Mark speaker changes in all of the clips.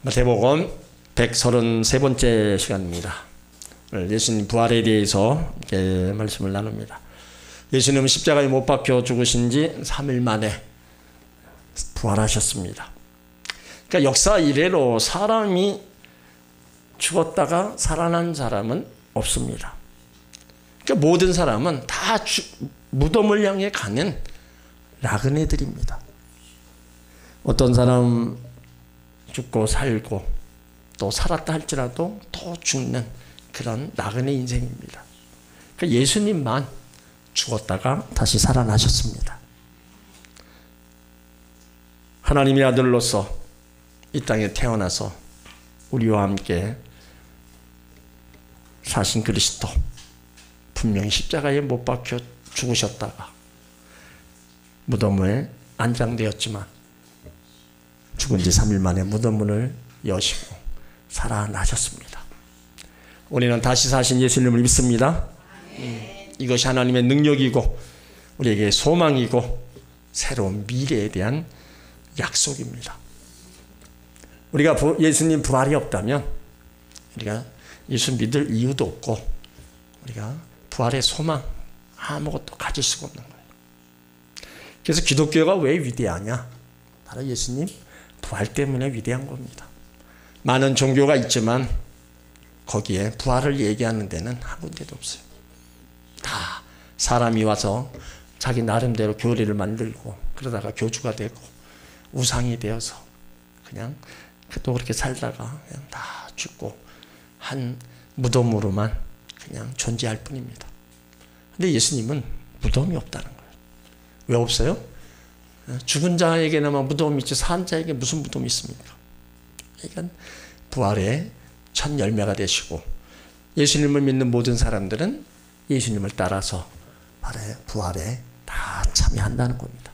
Speaker 1: 마태복음 133번째 시간입니다. 예수님 부활에 대해서 이렇게 말씀을 나눕니다. 예수님은 십자가에 못 박혀 죽으신 지 3일 만에 부활하셨습니다. 그러니까 역사 이래로 사람이 죽었다가 살아난 사람은 없습니다. 그러니까 모든 사람은 다 무덤을 향해 가는 나그네들입니다. 어떤 사람 죽고 살고 또 살았다 할지라도 또 죽는 그런 나그네 인생입니다. 그러니까 예수님만 죽었다가 다시 살아나셨습니다. 하나님의 아들로서 이 땅에 태어나서 우리와 함께 사신 그리스도, 분명히 십자가에 못 박혀 죽으셨다가 무덤에 안장되었지만 죽은 지 3일 만에 무덤문을 여시고 살아나셨습니다. 우리는 다시 사신 예수님을 믿습니다. 이것이 하나님의 능력이고 우리에게 소망이고 새로운 미래에 대한 약속입니다. 우리가 예수님 부활이 없다면 우리가 예수 믿을 이유도 없고 우리가 부활의 소망 아무것도 가질 수가 없는 거예요. 그래서 기독교가 왜 위대하냐? 바로 예수님 부활 때문에 위대한 겁니다. 많은 종교가 있지만 거기에 부활을 얘기하는 데는 한 군데도 없어요. 다 사람이 와서 자기 나름대로 교리를 만들고 그러다가 교주가 되고 우상이 되어서 그냥 또 그렇게 살다가 그냥 다 죽고 한 무덤으로만 그냥 존재할 뿐입니다. 근데 예수님은 무덤이 없다는 거예요. 왜 없어요? 죽은 자에게나마 무덤이 있지 산 자에게 무슨 무덤이 있습니까? 그러니까 부활의 첫 열매가 되시고 예수님을 믿는 모든 사람들은 예수님을 따라서 부활에 다 참여한다는 겁니다.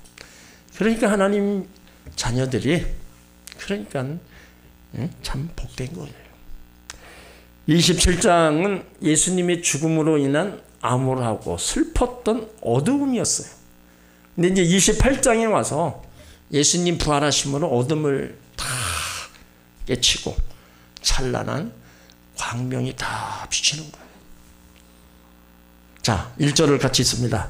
Speaker 1: 그러니까 하나님 자녀들이 참 복된 거예요. 27장은 예수님의 죽음으로 인한 암울하고 슬펐던 어두움이었어요. 근데 이제 28장에 와서 예수님 부활하심으로 어둠을 다 깨치고 찬란한 광명이 다 비치는 거예요. 자, 1절을 같이 읽습니다.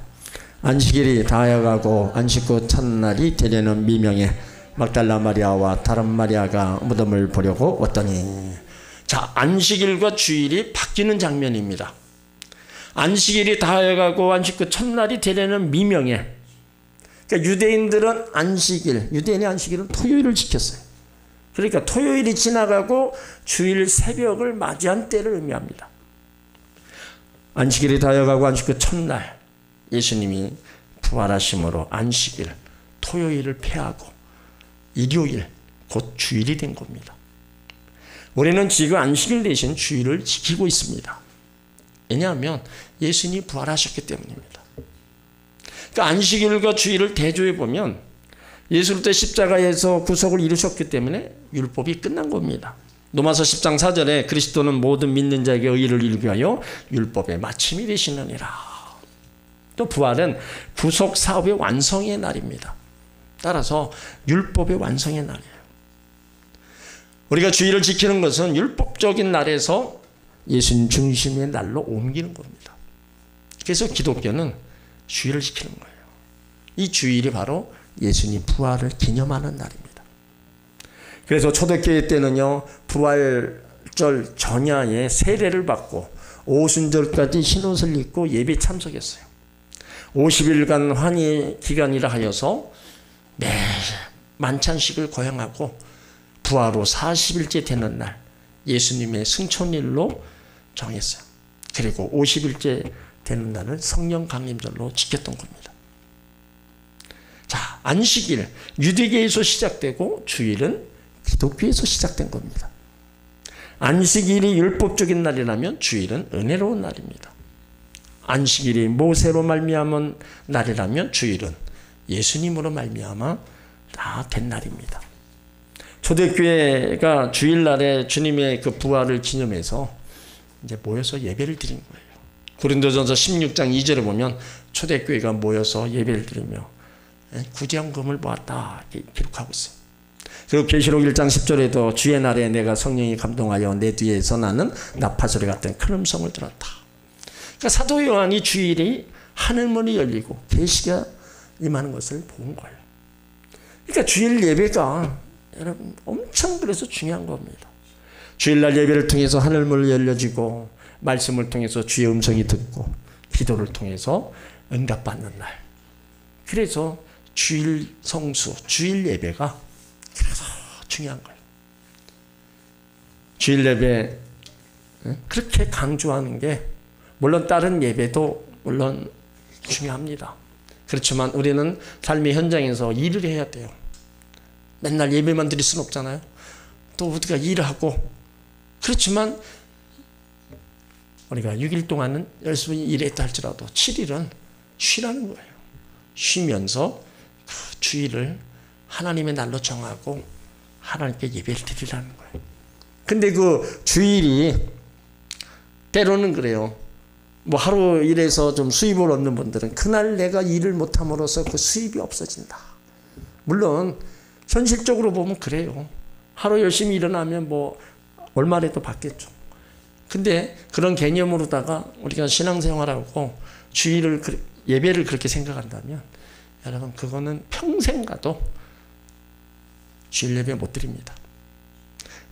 Speaker 1: 안식일이 다하여가고 안식 후 첫날이 되려는 미명에 막달라 마리아와 다른 마리아가 무덤을 보려고 왔더니, 자, 안식일과 주일이 바뀌는 장면입니다. 안식일이 다하여가고 안식 후 첫날이 되려는 미명에, 그러니까 유대인들은 유대인의 안식일은 토요일을 지켰어요. 그러니까 토요일이 지나가고 주일 새벽을 맞이한 때를 의미합니다. 안식일이 다하여가고 안식 후 첫날 예수님이 부활하심으로 안식일, 토요일을 폐하고 일요일, 곧 주일이 된 겁니다. 우리는 지금 안식일 대신 주일을 지키고 있습니다. 왜냐하면 예수님이 부활하셨기 때문입니다. 그러니까 안식일과 주일을 대조해 보면 예수 때 십자가에서 구속을 이루셨기 때문에 율법이 끝난 겁니다. 로마서 10장 4절에 그리스도는 모든 믿는 자에게 의를 이루게 하여 율법의 마침이 되시느니라. 또 부활은 구속 사업의 완성의 날입니다. 따라서 율법의 완성의 날이에요. 우리가 주일을 지키는 것은 율법적인 날에서 예수님 중심의 날로 옮기는 겁니다. 그래서 기독교는 주일을 지키는 거예요. 이 주일이 바로 예수님 부활을 기념하는 날입니다. 그래서 초대교회 때는요, 부활절 전야에 세례를 받고 오순절까지 흰옷을 입고 예배 참석했어요. 50일간 환희 기간이라 하여서 매 만찬식을 거행하고 부활 후 40일째 되는 날 예수님의 승천일로 정했어요. 그리고 50일째 되는 날을 성령 강림절로 지켰던 겁니다. 자, 안식일 유대계에서 시작되고 주일은 기독교에서 시작된 겁니다. 안식일이 율법적인 날이라면 주일은 은혜로운 날입니다. 안식일이 모세로 말미암은 날이라면 주일은 예수님으로 말미암아 다 된 날입니다. 초대교회가 주일날에 주님의 그 부활을 기념해서 이제 모여서 예배를 드린 거예요. 고린도전서 16장 2절에 보면 초대교회가 모여서 예배를 드리며 구제헌금을 모았다 이렇게 기록하고 있어요. 그리고 계시록 1장 10절에도 주의 날에 내가 성령이 감동하여 내 뒤에서 나는 나팔소리 같은 큰 음성을 들었다. 그러니까 사도 요한이 주일이 하늘문이 열리고 계시가 임하는 것을 본 거예요. 그러니까 주일 예배가 여러분 엄청 그래서 중요한 겁니다. 주일날 예배를 통해서 하늘문이 열려지고 말씀을 통해서 주의 음성이 듣고 기도를 통해서 응답받는 날. 그래서 주일 성수, 주일 예배가 그래서 중요한 거예요. 주일 예배 그렇게 강조하는 게 물론 다른 예배도 물론 중요합니다. 그렇지만 우리는 삶의 현장에서 일을 해야 돼요. 맨날 예배만 드릴 수는 없잖아요. 또 우리가 일하고 그렇지만 우리가 6일 동안은 열심히 일했다 할지라도 7일은 쉬라는 거예요. 쉬면서 그 주일을 하나님의 날로 정하고 하나님께 예배를 드리라는 거예요. 근데 그 주일이 때로는 그래요. 뭐 하루 일해서 좀 수입을 얻는 분들은 그날 내가 일을 못함으로써 그 수입이 없어진다. 물론 현실적으로 보면 그래요. 하루 열심히 일어나면 뭐 얼마라도 받겠죠. 근데 그런 개념으로다가 우리가 신앙생활하고 주일을 예배를 그렇게 생각한다면 여러분 그거는 평생 가도 주일 예배 못 드립니다.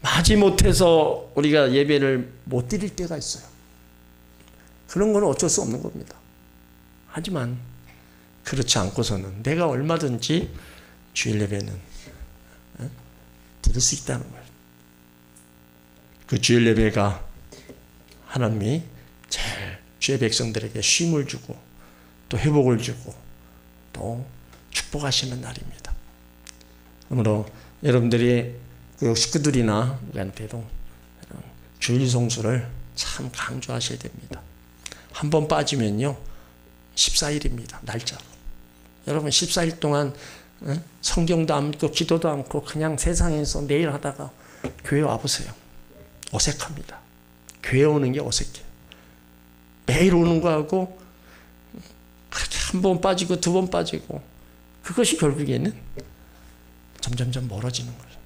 Speaker 1: 마지못해서 우리가 예배를 못 드릴 때가 있어요. 그런 건 어쩔 수 없는 겁니다. 하지만 그렇지 않고서는 내가 얼마든지 주일 예배는 드릴 수 있다는 거예요. 그 주일 예배가 하나님이 제일 주의 백성들에게 쉼을 주고 또 회복을 주고 또 축복하시는 날입니다. 그러므로 여러분들이 그 식구들이나 우리한테도 주일 성수를 참 강조하셔야 됩니다. 한 번 빠지면요 14일입니다. 날짜로. 여러분 14일 동안 성경도 안 읽고 기도도 않고 그냥 세상에서 내일 하다가 교회 와보세요. 어색합니다. 교회 오는 게 어색해요. 매일 오는 거하고 그렇게 한 번 빠지고 두 번 빠지고 그것이 결국에는 점점점 멀어지는 거예요.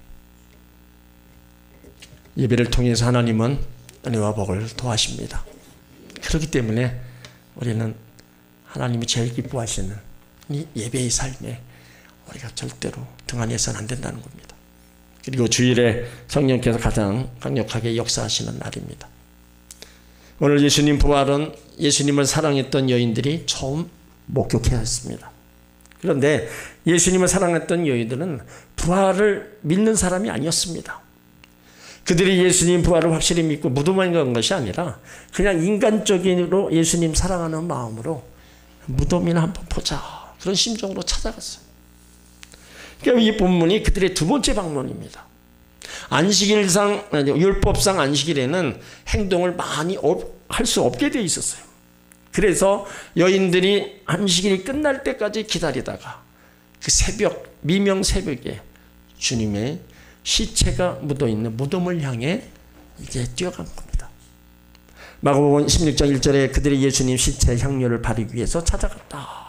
Speaker 1: 예배를 통해서 하나님은 은혜와 복을 더하십니다. 그렇기 때문에 우리는 하나님이 제일 기뻐하시는 이 예배의 삶에 우리가 절대로 등한해서는 안 된다는 겁니다. 그리고 주일에 성령께서 가장 강력하게 역사하시는 날입니다. 오늘 예수님 부활은 예수님을 사랑했던 여인들이 처음 목격했습니다. 그런데 예수님을 사랑했던 여인들은 부활을 믿는 사람이 아니었습니다. 그들이 예수님 부활을 확실히 믿고 무덤에 간 것이 아니라 그냥 인간적으로 예수님 사랑하는 마음으로 무덤이나 한번 보자 그런 심정으로 찾아갔어요. 그러니까 이 본문이 그들의 두 번째 방문입니다. 안식일상 율법상 안식일에는 행동을 많이 할 수 없게 되어 있었어요. 그래서 여인들이 안식일이 끝날 때까지 기다리다가 그 새벽 미명 새벽에 주님의 시체가 묻어있는 무덤을 향해 이제 뛰어간 겁니다. 마가복음 16장 1절에 그들이 예수님 시체 향료를 바르기 위해서 찾아갔다.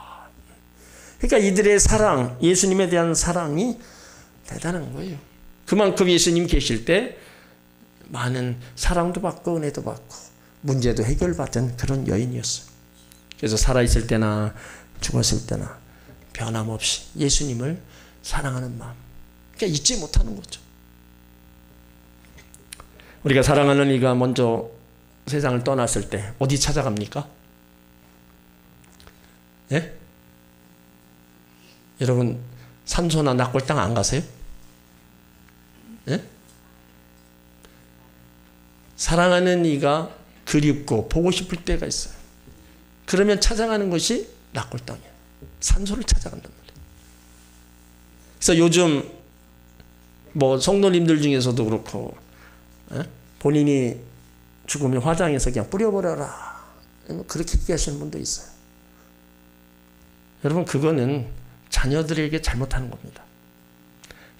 Speaker 1: 그러니까 이들의 사랑, 예수님에 대한 사랑이 대단한 거예요. 그만큼 예수님 계실 때 많은 사랑도 받고 은혜도 받고 문제도 해결받은 그런 여인이었어요. 그래서 살아있을 때나 죽었을 때나 변함없이 예수님을 사랑하는 마음, 그러니까 잊지 못하는 거죠. 우리가 사랑하는 이가 먼저 세상을 떠났을 때 어디 찾아갑니까? 예? 여러분 산소나 낙골당 안 가세요? 예? 사랑하는 이가 그립고 보고 싶을 때가 있어요. 그러면 찾아가는 것이 낙골당이에요. 산소를 찾아간단 말이에요. 그래서 요즘 뭐 성도님들 중에서도 그렇고 본인이 죽으면 화장해서 그냥 뿌려버려라 그렇게 얘기하시는 분도 있어요. 여러분 그거는 자녀들에게 잘못하는 겁니다.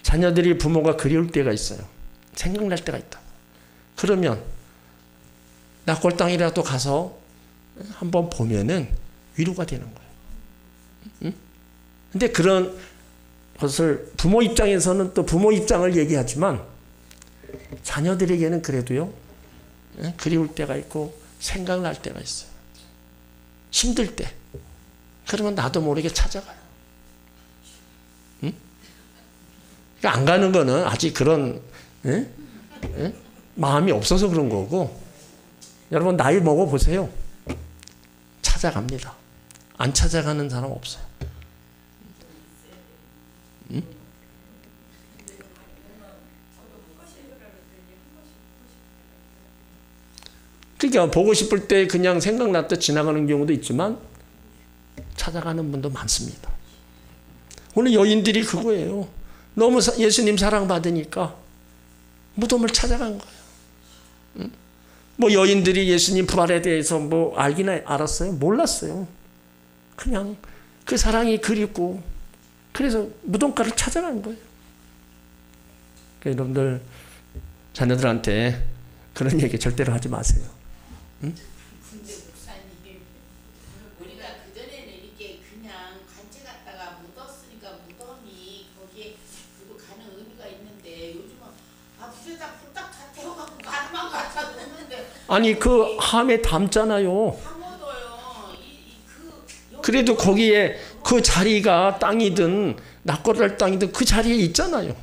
Speaker 1: 자녀들이 부모가 그리울 때가 있어요. 생각날 때가 있다. 그러면 낙골당이라도 가서 한번 보면은 위로가 되는 거예요. 응? 근데 그런 것을 부모 입장에서는 또 부모 입장을 얘기하지만 자녀들에게는 그래도요, 그리울 때가 있고 생각날 때가 있어요. 힘들 때. 그러면 나도 모르게 찾아가요. 응? 그러니까 안 가는 거는 아직 그런 마음이 없어서 그런 거고, 여러분 나이 먹어보세요. 찾아갑니다. 안 찾아가는 사람 없어요. 응? 그러니까 보고 싶을 때 그냥 생각났다 지나가는 경우도 있지만 찾아가는 분도 많습니다. 오늘 여인들이 그거예요. 너무 예수님 사랑받으니까 무덤을 찾아간 거예요. 응? 뭐 여인들이 예수님 부활에 대해서 뭐 알기나 알았어요? 몰랐어요. 그냥 그 사랑이 그립고 그래서 무덤가를 찾아간 거예요. 그러니까 여러분들 자녀들한테 그런 얘기 절대로 하지 마세요. 응?
Speaker 2: 근데 목사님, 우리가 그전에는 이렇게 그냥 관체 갔다가 묻었으니까 무덤이 거기에 그리고 가는 의미가 있는데 요즘은 부재자 후딱 다 태워갖고 가만 갖다 놓는데
Speaker 1: 아니 그 함에 담잖아요.
Speaker 2: 담아둬요.
Speaker 1: 그래도 거기에 그 자리가 땅이든 낙골할 땅이든 그 자리에 있잖아요.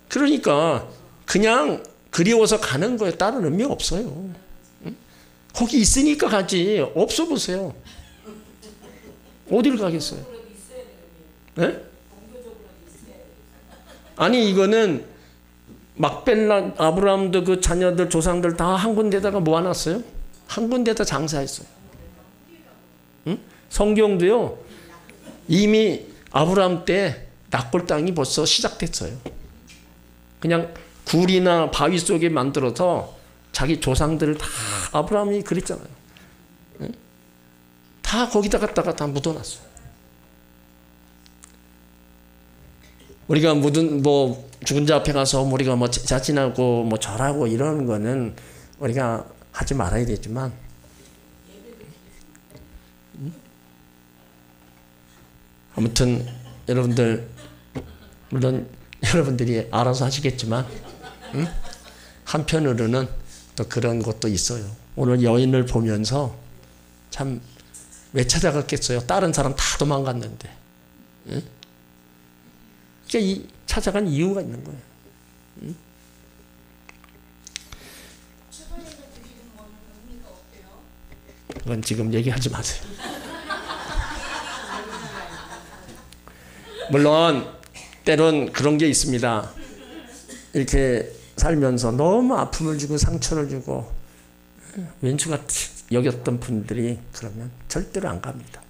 Speaker 1: 그러니까 그냥 그리워서 가는 거에 다른 의미가 없어요. 응? 거기 있으니까 가지. 없어 보세요. 어디를 가겠어요? 네? 아니 이거는 막벨라 아브라함도 그 자녀들 조상들 다 한 군데다가 모아놨어요. 한 군데다 장사했어요. 응? 성경도요. 이미 아브라함 때 낙골 땅이 벌써 시작됐어요. 그냥 굴이나 바위 속에 만들어서 자기 조상들을 다 아브라함이 그랬잖아요. 응? 다 거기다 갖다가 다 묻어놨어요. 우리가 뭐 죽은 자 앞에 가서 우리가 뭐 자진하고 뭐 절하고 이러는 거는 우리가 하지 말아야 되지만, 아무튼 여러분들 물론 여러분들이 알아서 하시겠지만, 한편으로는 또 그런 것도 있어요. 오늘 여인을 보면서 참 왜 찾아갔겠어요? 다른 사람 다 도망갔는데. 그러니까 이 찾아간 이유가 있는 거예요. 그건 지금 얘기하지 마세요. 물론 때론 그런 게 있습니다. 이렇게 살면서 너무 아픔을 주고 상처를 주고 왼수같이 여겼던 분들이 그러면 절대로 안 갑니다.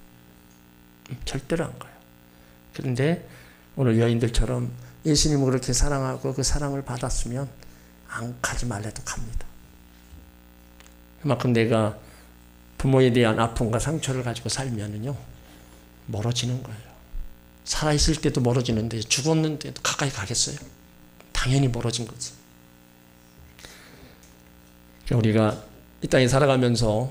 Speaker 1: 절대로 안 가요. 그런데 오늘 여인들처럼 예수님을 그렇게 사랑하고 그 사랑을 받았으면 안 가지 말래도 갑니다. 그만큼 내가 부모에 대한 아픔과 상처를 가지고 살면은요, 멀어지는 거예요. 살아있을 때도 멀어지는데 죽었는데도 가까이 가겠어요? 당연히 멀어진 거지. 우리가 이 땅에 살아가면서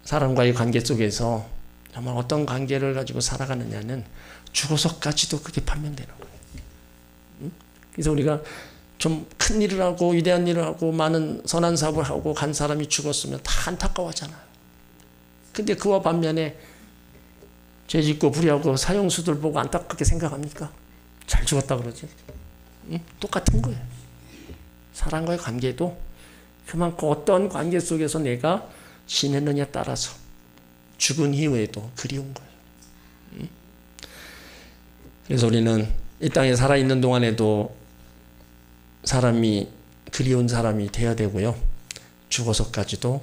Speaker 1: 사람과의 관계 속에서 정말 어떤 관계를 가지고 살아가느냐는 죽어서까지도 그게 판명되는 거예요. 그래서 우리가 좀 큰 일을 하고 위대한 일을 하고 많은 선한 사업을 하고 간 사람이 죽었으면 다 안타까워하잖아요. 근데 그와 반면에 죄짓고 불의하고 사형수들 보고 안타깝게 생각합니까? 잘 죽었다 그러지. 똑같은 거예요. 사람과의 관계도 그만큼 어떤 관계 속에서 내가 지냈느냐에 따라서 죽은 이후에도 그리운 거예요. 그래서 우리는 이 땅에 살아있는 동안에도 사람이 그리운 사람이 되어야 되고요. 죽어서까지도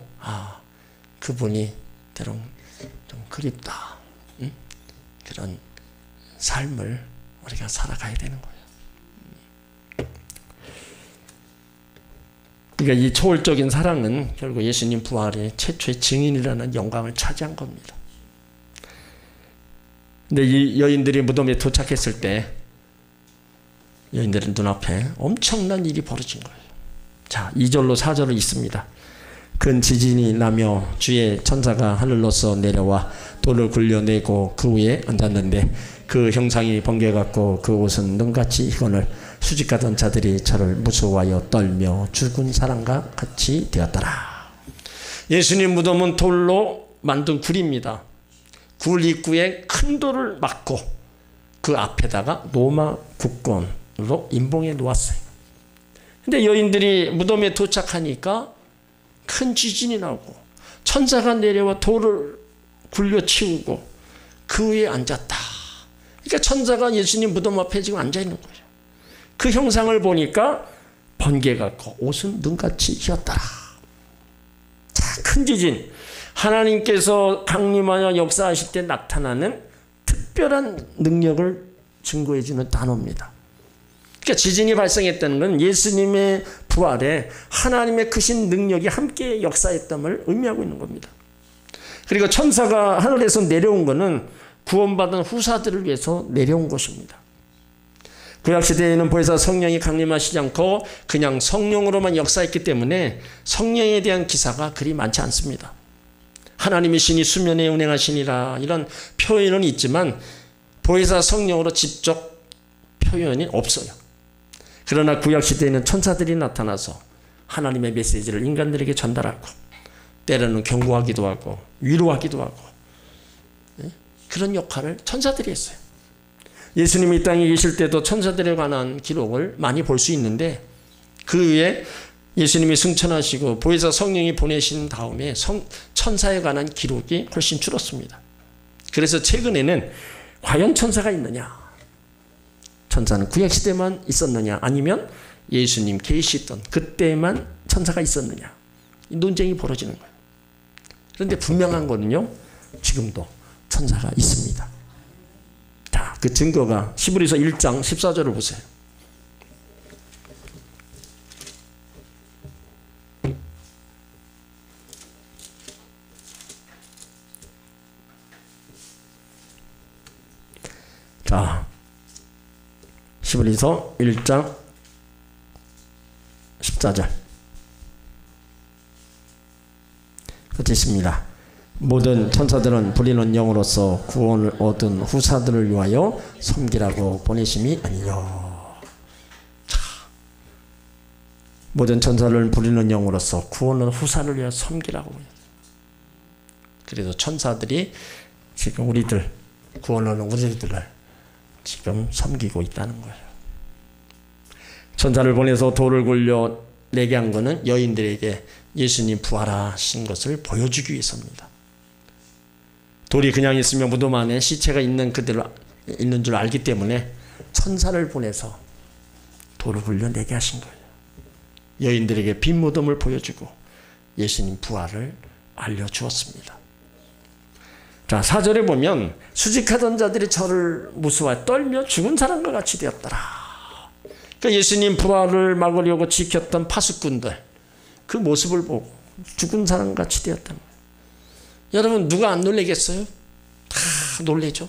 Speaker 1: 그분이 때론 좀 그립다. 그런 삶을 우리가 살아가야 되는 거예요. 그러니까 이 초월적인 사랑은 결국 예수님 부활의 최초의 증인이라는 영광을 차지한 겁니다. 근데 이 여인들이 무덤에 도착했을 때 여인들의 눈앞에 엄청난 일이 벌어진 거예요. 자, 2절로 4절을 읽습니다. 큰 지진이 나며 주의 천사가 하늘로서 내려와 돌을 굴려내고 그 위에 앉았는데 그 형상이 번개같고 그 옷은 눈같이 희건을 수직하던 자들이 저를 무서워하여 떨며 죽은 사람과 같이 되었더라. 예수님 무덤은 돌로 만든 굴입니다. 굴 입구에 큰 돌을 막고 그 앞에다가 로마 국권으로 임봉해 놓았어요. 근데 여인들이 무덤에 도착하니까 큰 지진이 나고 천사가 내려와 돌을 굴려치우고 그 위에 앉았다. 그러니까 천사가 예수님 무덤 앞에 지금 앉아 있는 거죠. 그 형상을 보니까 번개 같고 옷은 눈같이 휘었더라. 자, 큰 지진. 하나님께서 강림하여 역사하실 때 나타나는 특별한 능력을 증거해 주는 단어입니다. 그러니까 지진이 발생했다는 건 예수님의 부활에 하나님의 크신 능력이 함께 역사했음을 의미하고 있는 겁니다. 그리고 천사가 하늘에서 내려온 것은 구원받은 후사들을 위해서 내려온 것입니다. 구약시대에는 보혜사 성령이 강림하시지 않고 그냥 성령으로만 역사했기 때문에 성령에 대한 기사가 그리 많지 않습니다. 하나님의 신이 수면에 운행하시니라 이런 표현은 있지만 보혜사 성령으로 직접 표현이 없어요. 그러나 구약시대에는 천사들이 나타나서 하나님의 메시지를 인간들에게 전달하고 때로는 경고하기도 하고 위로하기도 하고 그런 역할을 천사들이 했어요. 예수님이 이 땅에 계실 때도 천사들에 관한 기록을 많이 볼 수 있는데 그 위에 예수님이 승천하시고 보혜사 성령이 보내신 다음에 천사에 관한 기록이 훨씬 줄었습니다. 그래서 최근에는 과연 천사가 있느냐? 천사는 구약시대만 있었느냐? 아니면 예수님 계시던 그때만 천사가 있었느냐? 이 논쟁이 벌어지는 거예요. 그런데 분명한 거는요. 지금도 천사가 있습니다. 자, 그 증거가 히브리서 1장 14절을 보세요. 자, 히브리서 1장 14절 같이 있습니다. 모든 천사들은 부리는 영으로서 구원을 얻은 후사들을 위하여 섬기라고 보내심이 아니요. 모든 천사를 부리는 영으로서 구원을 후사를 위하여 섬기라고. 그래서 천사들이 지금 우리들 구원하는 우리들을 지금 섬기고 있다는 거예요. 천사를 보내서 돌을 굴려 내게 한 것은 여인들에게 예수님 부활하신 것을 보여주기 위해서입니다. 돌이 그냥 있으면 무덤 안에 시체가 있는 그대로 있는 줄 알기 때문에 천사를 보내서 돌을 굴려 내게 하신 거예요. 여인들에게 빈 무덤을 보여주고 예수님 부활을 알려주었습니다. 자, 4절에 보면 수직하던 자들이 저를 무서워하여 떨며 죽은 사람과 같이 되었더라. 그러니까 예수님 부활을 막으려고 지켰던 파수꾼들 그 모습을 보고 죽은 사람과 같이 되었다는 거예요. 여러분 누가 안 놀라겠어요? 다 놀래죠.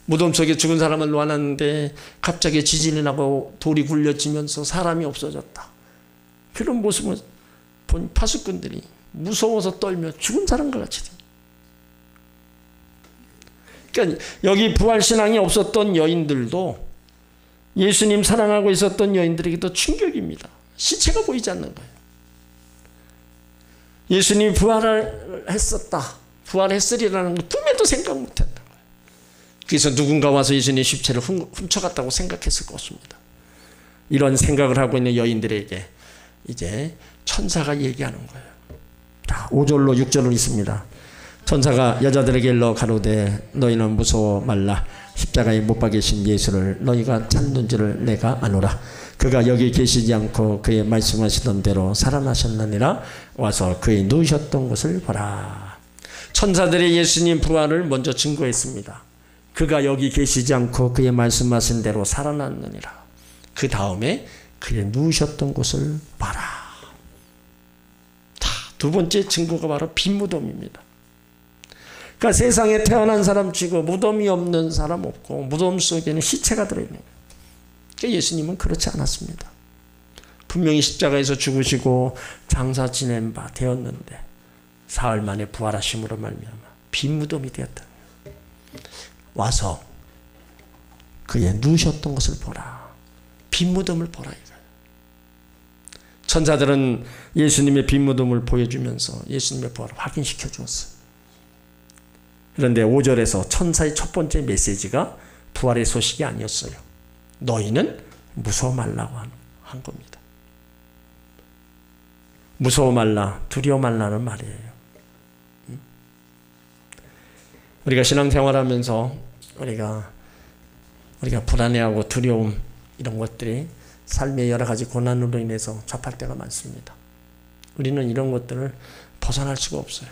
Speaker 1: 무덤 속에 죽은 사람을 놓아놨는데 갑자기 지진이 나고 돌이 굴려지면서 사람이 없어졌다. 그런 모습을 본 파수꾼들이 무서워서 떨며 죽은 사람과 같이 돼요. 그러니까 여기 부활신앙이 없었던 여인들도 예수님 사랑하고 있었던 여인들에게도 충격입니다. 시체가 보이지 않는 거예요. 예수님이 부활을 했었다. 부활했으리라는 걸 꿈에도 생각 못했던 거예요. 그래서 누군가 와서 예수님의 시체를 훔쳐갔다고 생각했을 것입니다. 이런 생각을 하고 있는 여인들에게 이제 천사가 얘기하는 거예요. 자, 5절로 6절은 있습니다. 천사가 여자들에게 일러 가로되 너희는 무서워 말라. 십자가에 못 박이신 예수를 너희가 찾는지를 내가 아노라. 그가 여기 계시지 않고 그의 말씀하시던 대로 살아나셨느니라. 와서 그의 누우셨던 곳을 보라. 천사들이 예수님 부활을 먼저 증거했습니다. 그가 여기 계시지 않고 그의 말씀하신 대로 살아났느니라. 그 다음에 그의 누우셨던 곳을 봐라. 자, 두 번째 증거가 바로 빈 무덤입니다. 그러니까 세상에 태어난 사람 치고 무덤이 없는 사람 없고 무덤 속에는 시체가 들어있는 거예요. 그러니까 예수님은 그렇지 않았습니다. 분명히 십자가에서 죽으시고 장사 지낸 바 되었는데 사흘 만에 부활하심으로 말미암아 빈 무덤이 되었다. 와서 그의 누우셨던 것을 보라. 빈 무덤을 보라 이거예요. 천사들은 예수님의 빈 무덤을 보여주면서 예수님의 부활을 확인시켜 주었어요. 그런데 5절에서 천사의 첫 번째 메시지가 부활의 소식이 아니었어요. 너희는 무서워 말라고 한 겁니다. 무서워 말라, 두려워 말라는 말이에요. 우리가 신앙생활하면서 우리가 불안해하고 두려움 이런 것들이 삶의 여러 가지 고난으로 인해서 접할 때가 많습니다. 우리는 이런 것들을 벗어날 수가 없어요.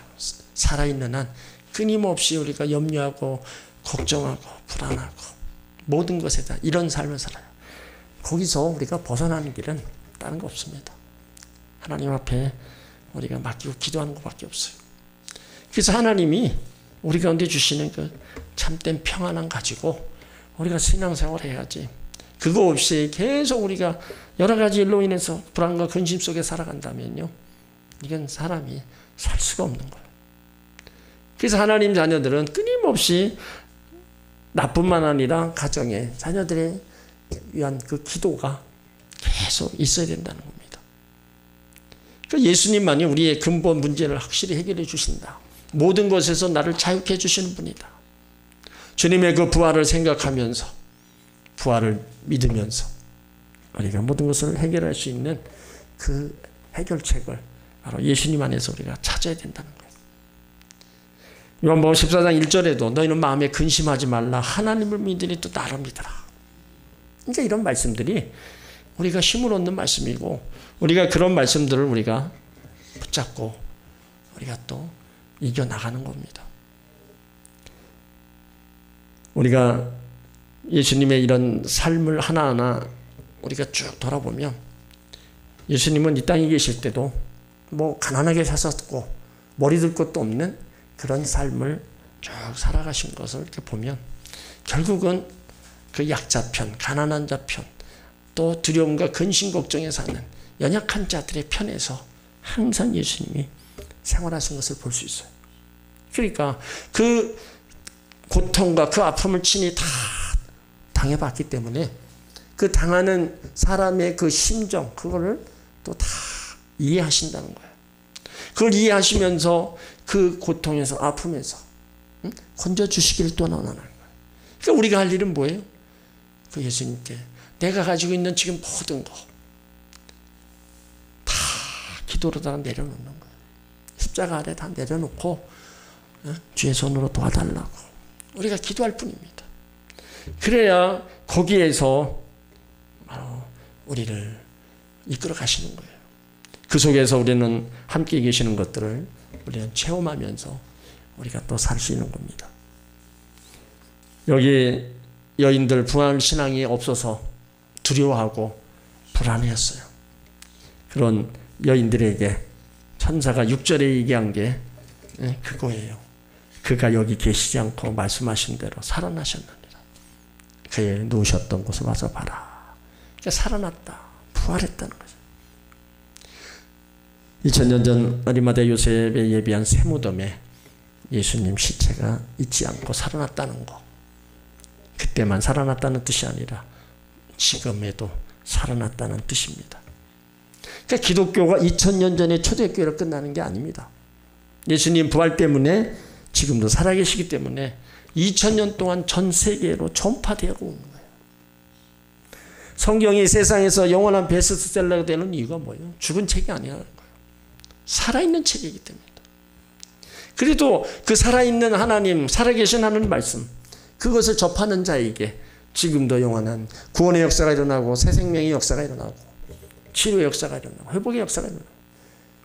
Speaker 1: 살아있는 한 끊임없이 우리가 염려하고 걱정하고 불안하고 모든 것에 다 이런 삶을 살아요. 거기서 우리가 벗어나는 길은 다른 거 없습니다. 하나님 앞에 우리가 맡기고 기도하는 것밖에 없어요. 그래서 하나님이 우리 가운데 주시는 그 참된 평안함 가지고 우리가 신앙생활을 해야지. 그거 없이 계속 우리가 여러 가지 일로 인해서 불안과 근심 속에 살아간다면요, 이건 사람이 살 수가 없는 거예요. 그래서 하나님 자녀들은 끊임없이 나뿐만 아니라 가정에 자녀들에 위한 그 기도가 계속 있어야 된다는 겁니다. 그러니까 예수님만이 우리의 근본 문제를 확실히 해결해 주신다. 모든 것에서 나를 자유케 해주시는 분이다. 주님의 그 부활을 생각하면서 부활을 믿으면서 우리가 모든 것을 해결할 수 있는 그 해결책을 바로 예수님 안에서 우리가 찾아야 된다는 거예요. 요한복음 14장 1절에도 너희는 마음에 근심하지 말라. 하나님을 믿으니 또 나를 믿으라. 그러니까 이런 말씀들이 우리가 힘을 얻는 말씀이고 우리가 그런 말씀들을 우리가 붙잡고 우리가 또 이겨나가는 겁니다. 우리가 예수님의 이런 삶을 하나하나 우리가 쭉 돌아보면 예수님은 이 땅에 계실 때도 뭐 가난하게 사셨고 머리 들 것도 없는 그런 삶을 쭉 살아가신 것을 이렇게 보면 결국은 그 약자 편, 가난한 자 편, 또 두려움과 근심 걱정에 사는 연약한 자들의 편에서 항상 예수님이 생활하신 것을 볼 수 있어요. 그러니까 그 고통과 그 아픔을 친히 다 당해봤기 때문에 그 당하는 사람의 그 심정, 그거를 또 다 이해하신다는 거예요. 그걸 이해하시면서 그 고통에서, 아픔에서 건져주시기를 또 원하는 거예요. 그러니까 우리가 할 일은 뭐예요? 그 예수님께 내가 가지고 있는 지금 모든 거 다 기도로다가 내려놓는 거예요. 십자가 아래 다 내려놓고 주의 손으로 도와달라고 우리가 기도할 뿐입니다. 그래야 거기에서 바로 우리를 이끌어 가시는 거예요. 그 속에서 우리는 함께 계시는 것들을 우리는 체험하면서 우리가 또 살 수 있는 겁니다. 여기 여인들 부활 신앙이 없어서 두려워하고 불안해했어요. 그런 여인들에게 천사가 6절에 얘기한 게 그거예요. 그가 여기 계시지 않고 말씀하신 대로 살아나셨느니라. 그의 누우셨던 곳을 와서 봐라. 그러니까 살아났다. 부활했다는 거죠. 2000년 전 어리마대 요셉에 예비한 새 무덤에 예수님 시체가 있지 않고 살아났다는 거. 그때만 살아났다는 뜻이 아니라 지금에도 살아났다는 뜻입니다. 그러니까 기독교가 2000년 전에 초대교회로 끝나는 게 아닙니다. 예수님 부활 때문에 지금도 살아계시기 때문에 2000년 동안 전 세계로 전파되고 오는 거예요. 성경이 세상에서 영원한 베스트셀러가 되는 이유가 뭐예요? 죽은 책이 아니라는 거예요. 살아있는 책이기 때문입니다. 그래도 그 살아있는 하나님, 살아계신 하나님 말씀, 그것을 접하는 자에게 지금도 영원한 구원의 역사가 일어나고 새 생명의 역사가 일어나고 치료의 역사가 일어나고 회복의 역사가 일어나고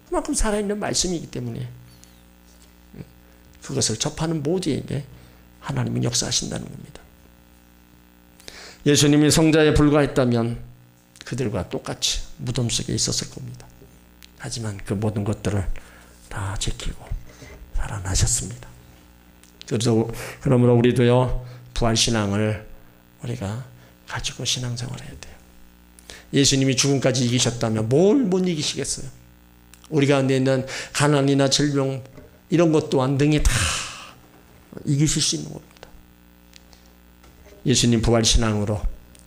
Speaker 1: 그만큼 살아있는 말씀이기 때문에 그것을 접하는 모두에게 하나님은 역사하신다는 겁니다. 예수님이 성자에 불과했다면 그들과 똑같이 무덤 속에 있었을 겁니다. 하지만 그 모든 것들을 다 지키고 살아나셨습니다. 그러므로 우리도요 부활신앙을 우리가 가지고 신앙생활을 해야 돼요. 예수님이 죽음까지 이기셨다면 뭘 못 이기시겠어요? 우리 가운데 있는 가난이나 질병 이런 것 또한 등에 다 이기실 수 있는 겁니다. 예수님 부활신앙으로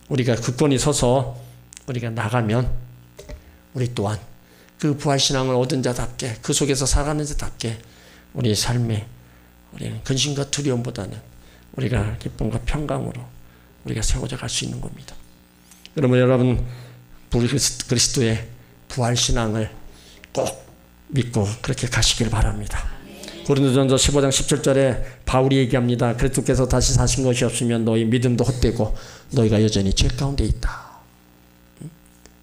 Speaker 1: 우리가 굳건히 서서 우리가 나가면 우리 또한 그 부활신앙을 얻은 자답게 그 속에서 살아가는 자답게 우리의 삶에 우리는 근심과 두려움보다는 우리가 기쁨과 평강으로 우리가 세워져 갈 수 있는 겁니다. 그러면 여러분 그리스도의 부활신앙을 꼭 믿고 그렇게 가시길 바랍니다. 고린도전서 15장 17절에 바울이 얘기합니다. 그리스도께서 다시 사신 것이 없으면 너희 믿음도 헛되고 너희가 여전히 죄 가운데 있다.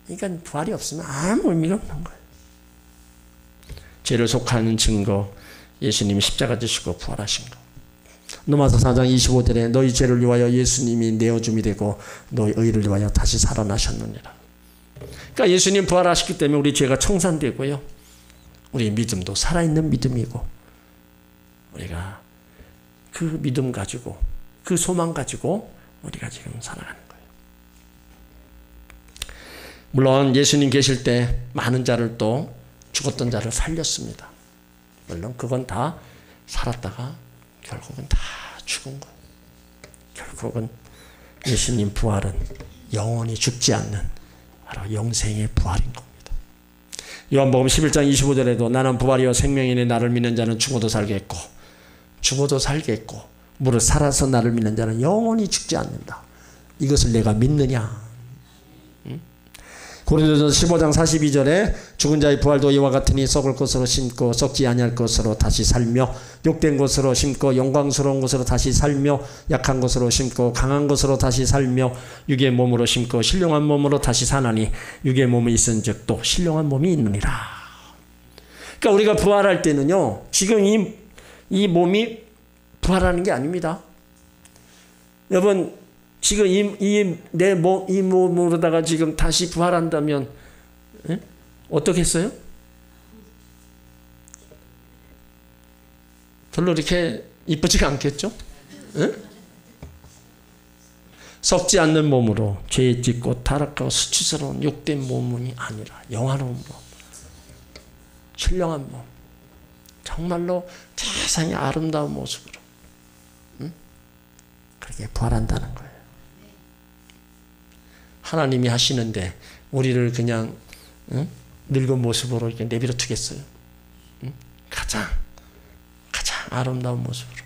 Speaker 1: 그러니까 부활이 없으면 아무 의미가 없는 거예요. 죄를 속하는 증거 예수님이 십자가 지시고 부활하신 거. 로마서 4장 25절에 너희 죄를 위하여 예수님이 내어줌이 되고 너희 의를 위하여 다시 살아나셨느니라. 그러니까 예수님 부활하셨기 때문에 우리 죄가 청산되고요. 우리 믿음도 살아있는 믿음이고 우리가 그 믿음 가지고 그 소망 가지고 우리가 지금 살아가는 거예요. 물론 예수님 계실 때 많은 자를 또 죽었던 자를 살렸습니다. 물론 그건 다 살았다가 결국은 다 죽은 거예요. 결국은 예수님 부활은 영원히 죽지 않는 바로 영생의 부활인 겁니다. 요한복음 11장 25절에도 나는 부활이요 생명이니 나를 믿는 자는 죽어도 살겠고 무릇 살아서 나를 믿는 자는 영원히 죽지 않는다. 이것을 내가 믿느냐? 고린도전서 15장 42절에 죽은 자의 부활도 이와 같으니 썩을 것으로 심고 썩지 아니할 것으로 다시 살며 욕된 것으로 심고 영광스러운 것으로 다시 살며 약한 것으로 심고 강한 것으로 다시 살며 육의 몸으로 심고 신령한 몸으로 다시 사나니 육의 몸이 있은즉 또 신령한 몸이 있느니라. 그러니까 우리가 부활할 때는요, 지금 이 몸이 부활하는 게 아닙니다. 여러분 지금 이 몸으로다가 지금 다시 부활한다면 어떻겠어요? 별로 이렇게 이쁘지가 않겠죠? 썩지 않는 몸으로 죄에 찢고 타락하고 수치스러운 욕된 몸이 아니라 영화로운 몸, 신령한 몸, 정말로 세상의 아름다운 모습으로 그렇게 부활한다는 거예요. 하나님이 하시는데 우리를 그냥 늙은 모습으로 이렇게 내버려 두겠어요? 가장 아름다운 모습으로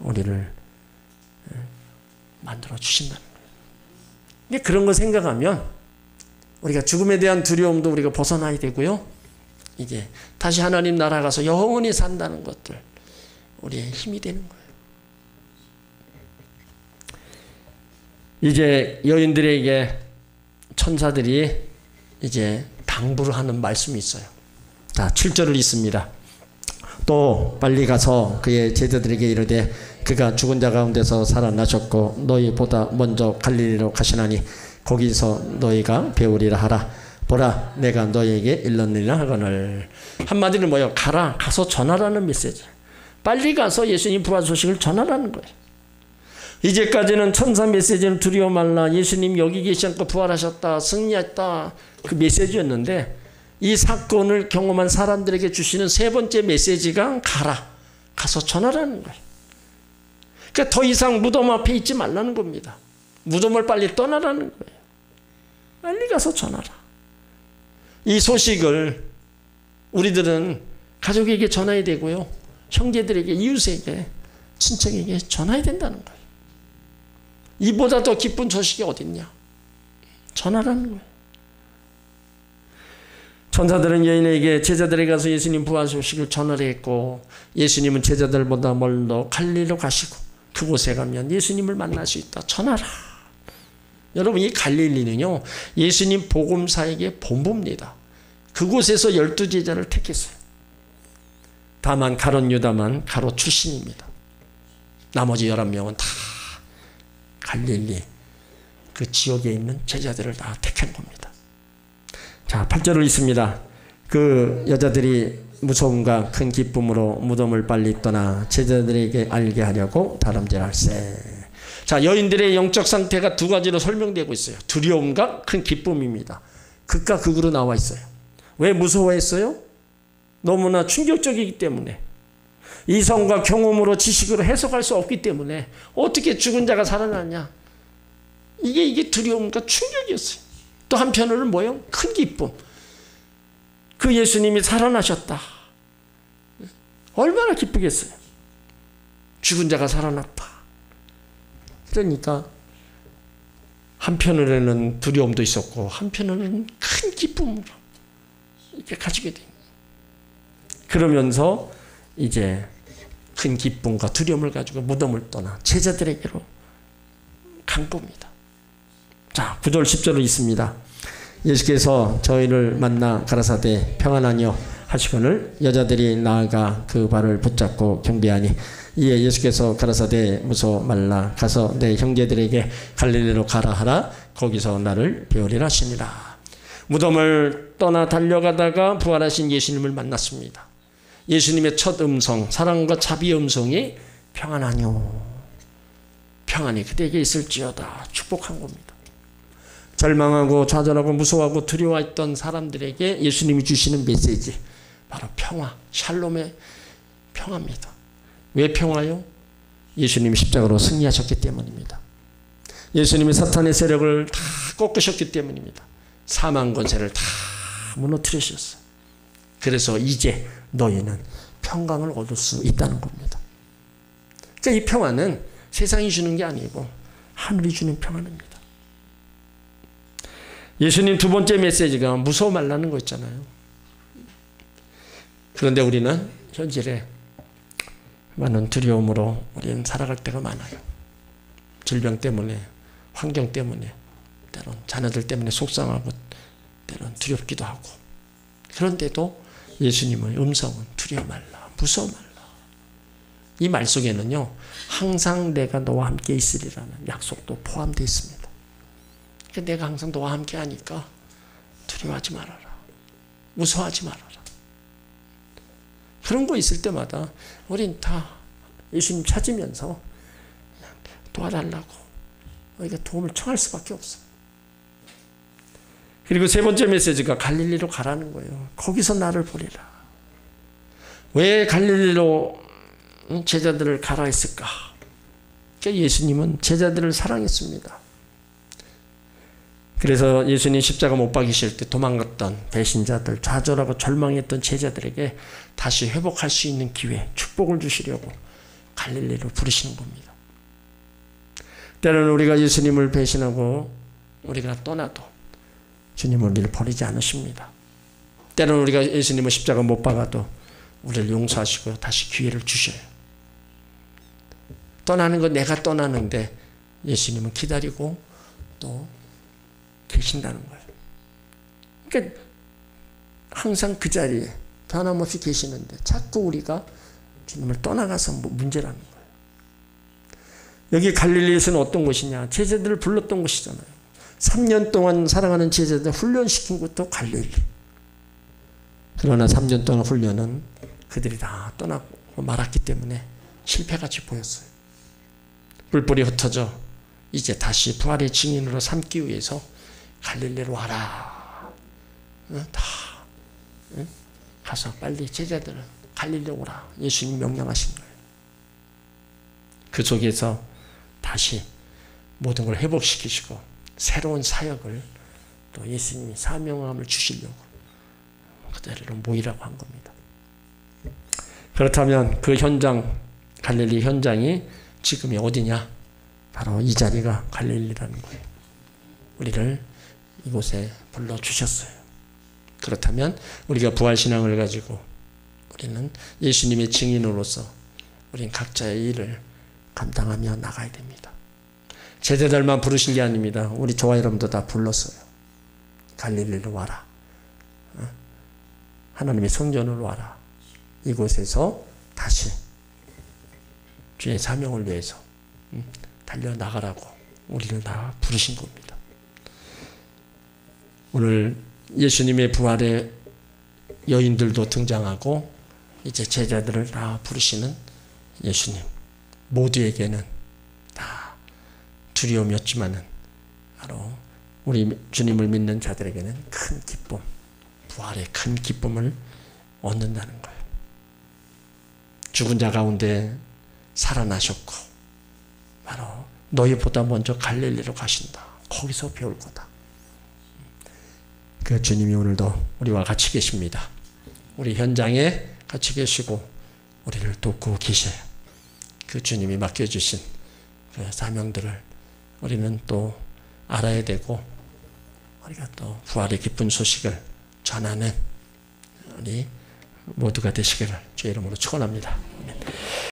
Speaker 1: 우리를 만들어 주신다는 거예요. 그런 거 생각하면 우리가 죽음에 대한 두려움도 우리가 벗어나야 되고요. 이제 다시 하나님 나라 가서 영원히 산다는 것들 우리의 힘이 되는 거예요. 이제 여인들에게 천사들이 이제 당부를 하는 말씀이 있어요. 자, 7절을 읽습니다. 또 빨리 가서 그의 제자들에게 이르되 그가 죽은 자 가운데서 살아나셨고 너희보다 먼저 갈릴리로 가시나니 거기서 너희가 배우리라 하라. 보라 내가 너희에게 일렀느니라 하거늘. 한마디로 뭐예요? 가서 전하라는 메시지. 빨리 가서 예수님 부활 소식을 전하라는 거예요. 이제까지는 천사 메시지는 두려워 말라, 예수님 여기 계시 않고 부활하셨다, 승리했다, 그 메시지였는데 이 사건을 경험한 사람들에게 주시는 세 번째 메시지가 가서 전하라는 거예요. 그러니까 더 이상 무덤 앞에 있지 말라는 겁니다. 무덤을 빨리 떠나라는 거예요. 빨리 가서 전하라. 이 소식을 우리들은 가족에게 전해야 되고요, 형제들에게, 이웃에게, 친척에게 전해야 된다는 거예요. 이보다 더 기쁜 소식이 어딨냐? 전하라는 거예요. 천사들은 여인에게 제자들에게 가서 예수님 부활 소식을 전하려 했고 예수님은 제자들보다 멀리 갈릴리로 가시고 그곳에 가면 예수님을 만날 수 있다. 전하라. 여러분 이 갈릴리는요 예수님 복음사에게 본부입니다. 그곳에서 12제자를 택했어요. 다만 가룟 유다만 가롯 출신입니다. 나머지 11명은 다 갈릴리 그 지역에 있는 제자들을 다 택한 겁니다. 자, 8절을 읽습니다. 그 여자들이 무서움과 큰 기쁨으로 무덤을 빨리 떠나 제자들에게 알게 하려고 다름질할세. 자, 여인들의 영적 상태가 두 가지로 설명되고 있어요. 두려움과 큰 기쁨입니다. 극과 극으로 나와 있어요. 왜 무서워했어요? 너무나 충격적이기 때문에. 이성과 경험으로 지식으로 해석할 수 없기 때문에 어떻게 죽은 자가 살아나냐. 이게 두려움과 충격이었어요. 또 한편으로는 뭐예요? 큰 기쁨. 그 예수님이 살아나셨다. 얼마나 기쁘겠어요. 죽은 자가 살아났다. 그러니까 한편으로는 두려움도 있었고 한편으로는 큰 기쁨으로 이렇게 가지게 됩니다. 그러면서 이제 큰 기쁨과 두려움을 가지고 무덤을 떠나 제자들에게로 간 겁니다. 자, 9절 10절로 있습니다. 예수께서 저희를 만나 가라사대 평안하니요 하시거늘 여자들이 나아가 그 발을 붙잡고 경배하니 이에 예수께서 가라사대 무서워 말라 가서 내 형제들에게 갈릴리로 가라 하라 거기서 나를 배우리라 하시니라. 무덤을 떠나 달려가다가 부활하신 예수님을 만났습니다. 예수님의 첫 음성, 사랑과 자비의 음성이 평안하뇨 평안이 그대에게 있을지어다 축복한 겁니다. 절망하고 좌절하고 무서워하고 두려워했던 사람들에게 예수님이 주시는 메시지 바로 평화, 샬롬의 평화입니다. 왜 평화요? 예수님이 십자가로 승리하셨기 때문입니다. 예수님이 사탄의 세력을 다 꺾으셨기 때문입니다. 사망 권세를 다 무너뜨리셨어요. 그래서 이제 너희는 평강을 얻을 수 있다는 겁니다. 그러니까 이 평화는 세상이 주는 게 아니고 하늘이 주는 평화입니다. 예수님 두 번째 메시지가 무서워 말라는 거 있잖아요. 그런데 우리는 현실에 많은 두려움으로 우리는 살아갈 때가 많아요. 질병 때문에, 환경 때문에, 때론 자녀들 때문에 속상하고 때론 두렵기도 하고. 그런데도 예수님의 음성은 두려워 말라, 무서워 말라. 이 말 속에는요, 항상 내가 너와 함께 있으리라는 약속도 포함되어 있습니다. 그러니까 내가 항상 너와 함께 하니까 두려워하지 말아라. 무서워하지 말아라. 그런 거 있을 때마다 우린 다 예수님 찾으면서 그냥 도와달라고 우리가 도움을 청할 수밖에 없어. 그리고 세 번째 메시지가 갈릴리로 가라는 거예요. 거기서 나를 보리라. 왜 갈릴리로 제자들을 가라 했을까? 그러니까 예수님은 제자들을 사랑했습니다. 그래서 예수님 십자가 못 박이실 때 도망갔던 배신자들, 좌절하고 절망했던 제자들에게 다시 회복할 수 있는 기회, 축복을 주시려고 갈릴리로 부르시는 겁니다. 때로는 우리가 예수님을 배신하고 우리가 떠나도 주님은 우리를 버리지 않으십니다. 때로는 우리가 예수님을 십자가 못 박아도 우리를 용서하시고 다시 기회를 주셔요. 떠나는 건 내가 떠나는데 예수님은 기다리고 또 계신다는 거예요. 그러니까 항상 그 자리에 변함없이 계시는데 자꾸 우리가 주님을 떠나가서 문제라는 거예요. 여기 갈릴리에서는 어떤 곳이냐? 제자들을 불렀던 곳이잖아요. 3년 동안 사랑하는 제자들 훈련시킨 것도 갈릴리. 그러나 3년 동안 훈련은 그들이 다 떠나고 말았기 때문에 실패같이 보였어요. 뿔뿔이 흩어져 이제 다시 부활의 증인으로 삼기 위해서 갈릴리로 와라. 다 가서 빨리 제자들은 갈릴리로 오라. 예수님 명령하신 거예요. 그 속에서 다시 모든 걸 회복시키시고 새로운 사역을 또 예수님이 사명함을 주시려고 그대로 모이라고 한 겁니다. 그렇다면 그 현장, 갈릴리 현장이 지금이 어디냐? 바로 이 자리가 갈릴리라는 거예요. 우리를 이곳에 불러주셨어요. 그렇다면 우리가 부활신앙을 가지고 우리는 예수님의 증인으로서 우리는 각자의 일을 감당하며 나가야 됩니다. 제자들만 부르신 게 아닙니다. 우리 저와 여러분도 다 불렀어요. 갈릴리로 와라. 하나님의 성전으로 와라. 이곳에서 다시 주의 사명을 위해서 달려나가라고 우리를 다 부르신 겁니다. 오늘 예수님의 부활의 여인들도 등장하고 이제 제자들을 다 부르시는 예수님. 모두에게는 다 두려움이었지만은 바로 우리 주님을 믿는 자들에게는 큰 기쁨, 부활의 큰 기쁨을 얻는다는 거예요. 죽은 자 가운데 살아나셨고 바로 너희보다 먼저 갈릴리로 가신다. 거기서 배울 거다. 그 주님이 오늘도 우리와 같이 계십니다. 우리 현장에 같이 계시고 우리를 돕고 계셔요. 그 주님이 맡겨주신 그 사명들을 우리는 또 알아야 되고 우리가 또 부활의 기쁜 소식을 전하는 우리 모두가 되시기를 주의 이름으로 축원합니다.